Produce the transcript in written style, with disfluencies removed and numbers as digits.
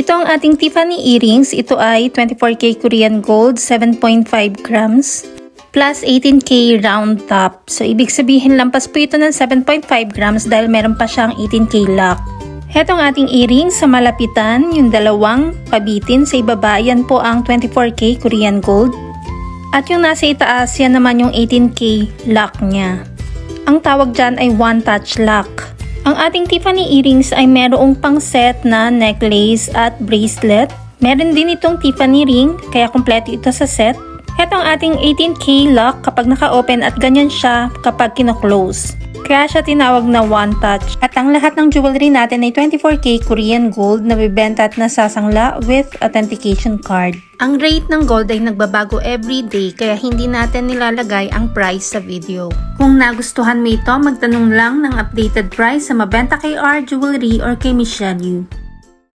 Ito ang ating Tiffany earrings. Ito ay 24K Korean gold, 7.5 grams. Plus 18K round top. So, ibig sabihin lampas po ito ng 7.5 grams dahil meron pa siyang 18K lock. Hetong ating earrings sa malapitan, yung dalawang pabitin sa ibaba, yan po ang 24K Korean gold. At yung nasa itaas, yan naman yung 18K lock niya. Ang tawag dyan ay one touch lock. Ang ating Tiffany earrings ay merong pang set na necklace at bracelet. Meron din itong Tiffany ring, kaya kompleto ito sa set. Ito ang ating 18K lock kapag naka-open at ganyan siya kapag kino-close. Kaya siya tinawag na one touch. At ang lahat ng jewelry natin ay 24K Korean gold na bibenta at nasasangla with authentication card. Ang rate ng gold ay nagbabago every day kaya hindi natin nilalagay ang price sa video. Kung nagustuhan mo ito, magtanong lang ng updated price sa Mabenta kay R Jewelry or kay Michelle Yu.